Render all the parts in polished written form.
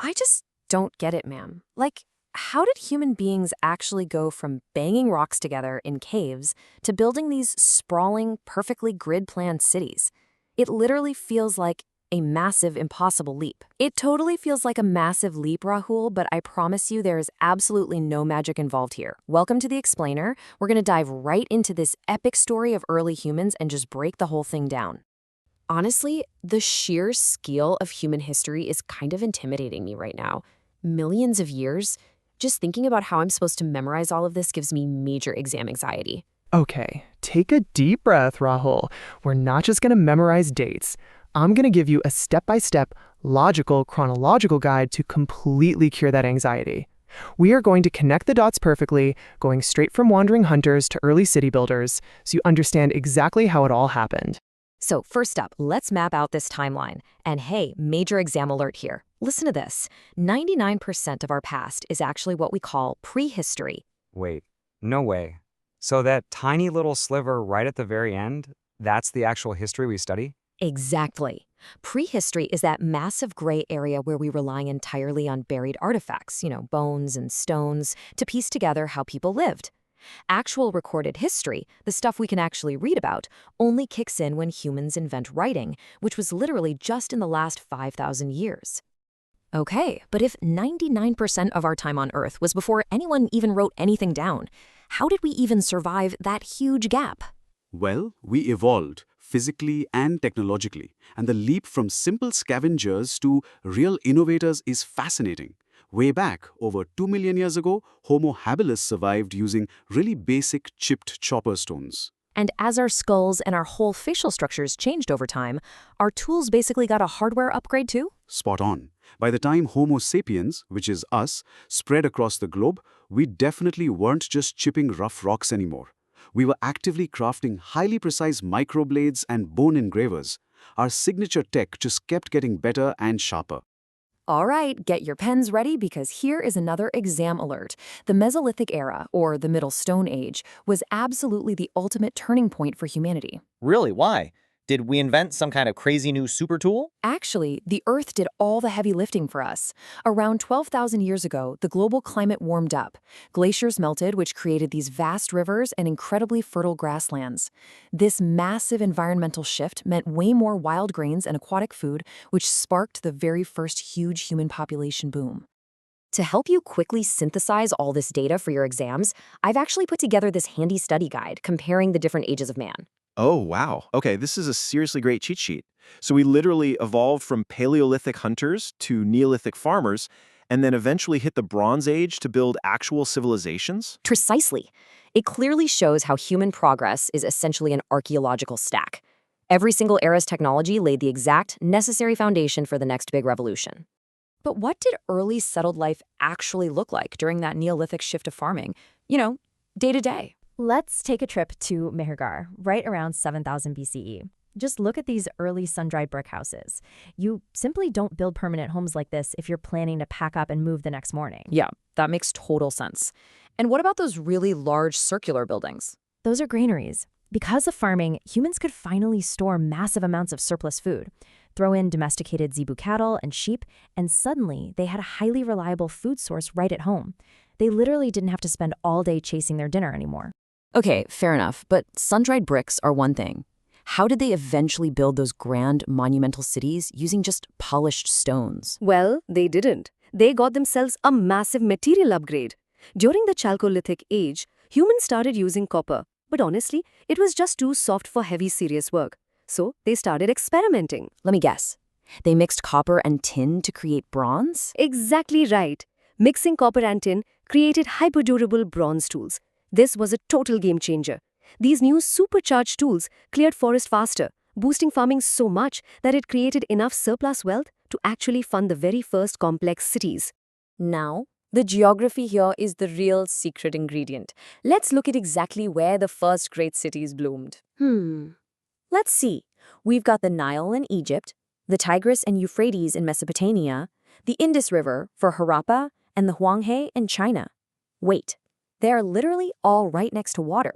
I just don't get it, ma'am. Like, how did human beings actually go from banging rocks together in caves to building these sprawling, perfectly grid-planned cities? It literally feels like a massive, impossible leap. It totally feels like a massive leap, Rahul, but I promise you there is absolutely no magic involved here. Welcome to The Explainer. We're going to dive right into this epic story of early humans and just break the whole thing down. Honestly, the sheer scale of human history is kind of intimidating me right now. Millions of years? Just thinking about how I'm supposed to memorize all of this gives me major exam anxiety. Okay, take a deep breath, Rahul. We're not just going to memorize dates. I'm going to give you a step-by-step, logical, chronological guide to completely cure that anxiety. We are going to connect the dots perfectly, going straight from wandering hunters to early city builders, so you understand exactly how it all happened. So first up, let's map out this timeline. And hey, major exam alert here. Listen to this. 99% of our past is actually what we call prehistory. Wait, no way. So that tiny little sliver right at the very end, that's the actual history we study? Exactly. Prehistory is that massive gray area where we rely entirely on buried artifacts, bones and stones, to piece together how people lived. Actual recorded history, the stuff we can actually read about, only kicks in when humans invent writing, which was literally just in the last 5,000 years. Okay, but if 99% of our time on Earth was before anyone even wrote anything down, how did we even survive that huge gap? Well, we evolved physically and technologically, and the leap from simple scavengers to real innovators is fascinating. Way back, over 2 million years ago, Homo habilis survived using really basic chipped chopper stones. And as our skulls and our whole facial structures changed over time, our tools basically got a hardware upgrade too? Spot on. By the time Homo sapiens, which is us, spread across the globe, we definitely weren't just chipping rough rocks anymore. We were actively crafting highly precise microblades and bone engravers. Our signature tech just kept getting better and sharper. All right, get your pens ready because here is another exam alert. The Mesolithic era, or the Middle Stone Age, was absolutely the ultimate turning point for humanity. Really? Why? Did we invent some kind of crazy new super tool? Actually, the Earth did all the heavy lifting for us. Around 12,000 years ago, the global climate warmed up. Glaciers melted, which created these vast rivers and incredibly fertile grasslands. This massive environmental shift meant way more wild grains and aquatic food, which sparked the very first huge human population boom. To help you quickly synthesize all this data for your exams, I've actually put together this handy study guide comparing the different ages of man. Oh, wow. Okay, this is a seriously great cheat sheet. So we literally evolved from Paleolithic hunters to Neolithic farmers, and then eventually hit the Bronze Age to build actual civilizations? Precisely. It clearly shows how human progress is essentially an archaeological stack. Every single era's technology laid the exact, necessary foundation for the next big revolution. But what did early settled life actually look like during that Neolithic shift of farming? Day to day. Let's take a trip to Mehrgarh, right around 7000 BCE. Just look at these early sun-dried brick houses. You simply don't build permanent homes like this if you're planning to pack up and move the next morning. Yeah, that makes total sense. And what about those really large circular buildings? Those are granaries. Because of farming, humans could finally store massive amounts of surplus food. Throw in domesticated zebu cattle and sheep, and suddenly they had a highly reliable food source right at home. They literally didn't have to spend all day chasing their dinner anymore. Okay, fair enough, but sun-dried bricks are one thing. How did they eventually build those grand, monumental cities using just polished stones? Well, they didn't. They got themselves a massive material upgrade. During the Chalcolithic age, humans started using copper, but honestly, it was just too soft for heavy, serious work. So they started experimenting. Let me guess. They mixed copper and tin to create bronze? Exactly right. Mixing copper and tin created hyper-durable bronze tools. This was a total game changer. These new supercharged tools cleared forest faster, boosting farming so much that it created enough surplus wealth to actually fund the very first complex cities. Now, the geography here is the real secret ingredient. Let's look at exactly where the first great cities bloomed. Let's see. We've got the Nile in Egypt, the Tigris and Euphrates in Mesopotamia, the Indus River for Harappa, and the Huanghe in China. Wait, they are literally all right next to water.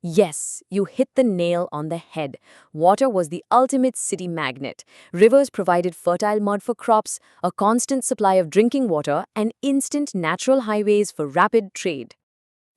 Yes, you hit the nail on the head. Water was the ultimate city magnet. Rivers provided fertile mud for crops, a constant supply of drinking water, and instant natural highways for rapid trade.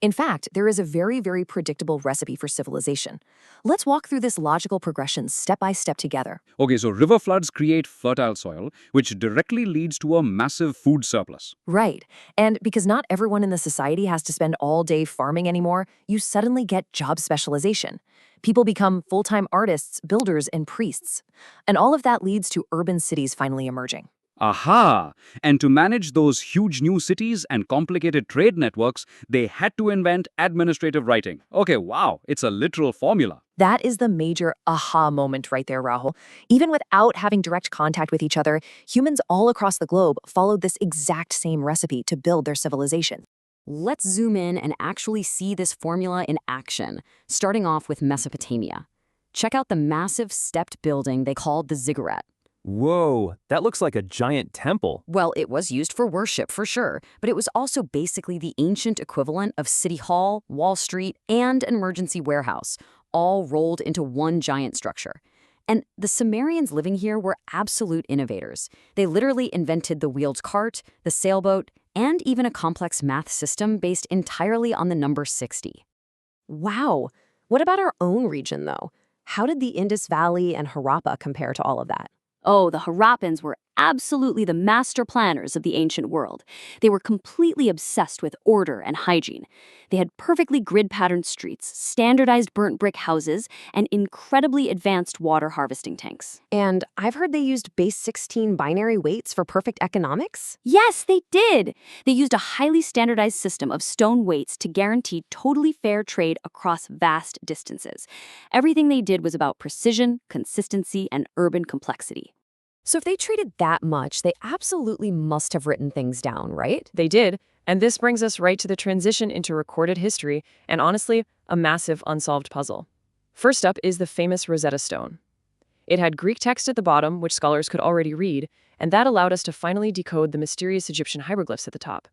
In fact, there is a very, very predictable recipe for civilization. Let's walk through this logical progression step by step together. Okay, so river floods create fertile soil, which directly leads to a massive food surplus. Right. And because not everyone in the society has to spend all day farming anymore, you suddenly get job specialization. People become full-time artists, builders, and priests. And all of that leads to urban cities finally emerging. Aha! And to manage those huge new cities and complicated trade networks, they had to invent administrative writing. Okay, wow, it's a literal formula. That is the major aha moment right there, Rahul. Even without having direct contact with each other, humans all across the globe followed this exact same recipe to build their civilization. Let's zoom in and actually see this formula in action, starting off with Mesopotamia. Check out the massive stepped building they called the ziggurat. Whoa, that looks like a giant temple. Well, it was used for worship for sure, but it was also basically the ancient equivalent of City Hall, Wall Street, and an emergency warehouse, all rolled into one giant structure. And the Sumerians living here were absolute innovators. They literally invented the wheeled cart, the sailboat, and even a complex math system based entirely on the number 60. Wow. What about our own region, though? How did the Indus Valley and Harappa compare to all of that? Oh, the Harappans were absolutely the master planners of the ancient world. They were completely obsessed with order and hygiene. They had perfectly grid-patterned streets, standardized burnt brick houses, and incredibly advanced water harvesting tanks. And I've heard they used base 16 binary weights for perfect economics? Yes, they did! They used a highly standardized system of stone weights to guarantee totally fair trade across vast distances. Everything they did was about precision, consistency, and urban complexity. So if they traded that much, they absolutely must have written things down, right? They did, and this brings us right to the transition into recorded history, and honestly, a massive unsolved puzzle. First up is the famous Rosetta Stone. It had Greek text at the bottom, which scholars could already read, and that allowed us to finally decode the mysterious Egyptian hieroglyphs at the top.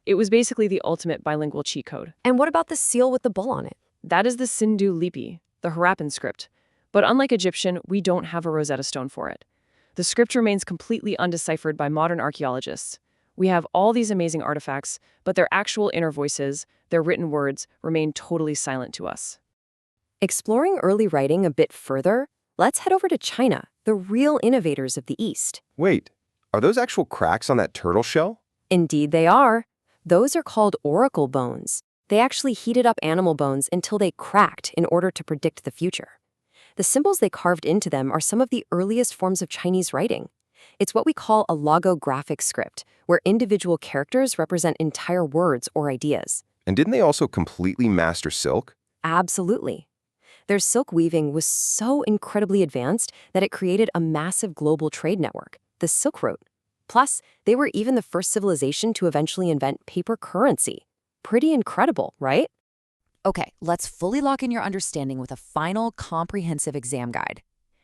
It was basically the ultimate bilingual cheat code. And what about the seal with the bull on it? That is the Sindhu lipi, the Harappan script. But unlike Egyptian, we don't have a Rosetta Stone for it. The script remains completely undeciphered by modern archaeologists. We have all these amazing artifacts, but their actual inner voices, their written words, remain totally silent to us. Exploring early writing a bit further, let's head over to China, the real innovators of the East. Wait, are those actual cracks on that turtle shell? Indeed they are. Those are called oracle bones. They actually heated up animal bones until they cracked in order to predict the future. The symbols they carved into them are some of the earliest forms of Chinese writing. It's what we call a logographic script, where individual characters represent entire words or ideas. And didn't they also completely master silk? Absolutely. Their silk weaving was so incredibly advanced that it created a massive global trade network, the Silk Road. Plus, they were even the first civilization to eventually invent paper currency. Pretty incredible, right? Okay, let's fully lock in your understanding with a final comprehensive exam guide.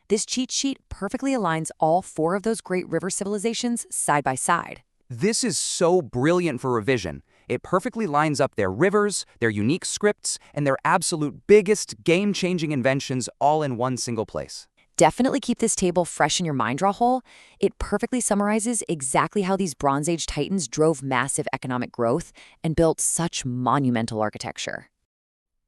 This cheat sheet perfectly aligns all 4 of those great river civilizations side by side. This is so brilliant for revision. It perfectly lines up their rivers, their unique scripts, and their absolute biggest game-changing inventions all in one single place. Definitely keep this table fresh in your mind, Rahul. It perfectly summarizes exactly how these Bronze Age titans drove massive economic growth and built such monumental architecture.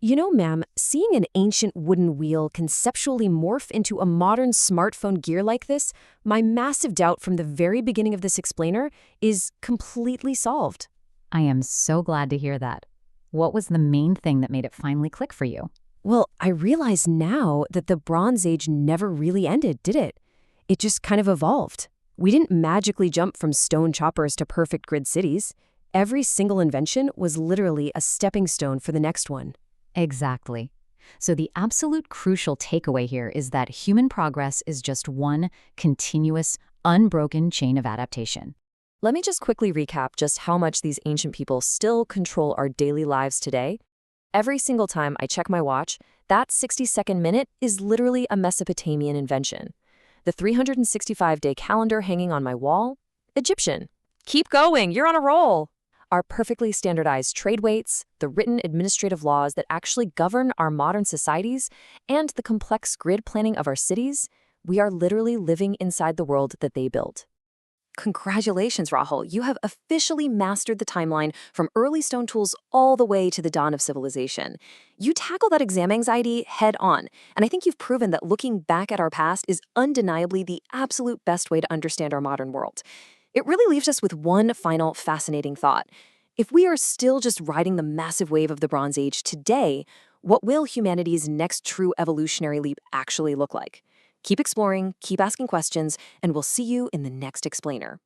You know, ma'am, seeing an ancient wooden wheel conceptually morph into a modern smartphone gear like this, my massive doubt from the very beginning of this explainer is completely solved. I am so glad to hear that. What was the main thing that made it finally click for you? Well, I realize now that the Bronze Age never really ended, did it? It just kind of evolved. We didn't magically jump from stone choppers to perfect grid cities. Every single invention was literally a stepping stone for the next one. Exactly. So the absolute crucial takeaway here is that human progress is just one continuous, unbroken chain of adaptation. Let me just quickly recap just how much these ancient people still control our daily lives today. Every single time I check my watch, that 60-second minute is literally a Mesopotamian invention. The 365-day calendar hanging on my wall? Egyptian. Keep going, you're on a roll. Our perfectly standardized trade weights, the written administrative laws that actually govern our modern societies, and the complex grid planning of our cities, we are literally living inside the world that they built. Congratulations, Rahul. You have officially mastered the timeline from early stone tools all the way to the dawn of civilization. You tackle that exam anxiety head on, and I think you've proven that looking back at our past is undeniably the absolute best way to understand our modern world. It really leaves us with one final fascinating thought. If we are still just riding the massive wave of the Bronze Age today, what will humanity's next true evolutionary leap actually look like? Keep exploring, keep asking questions, and we'll see you in the next explainer.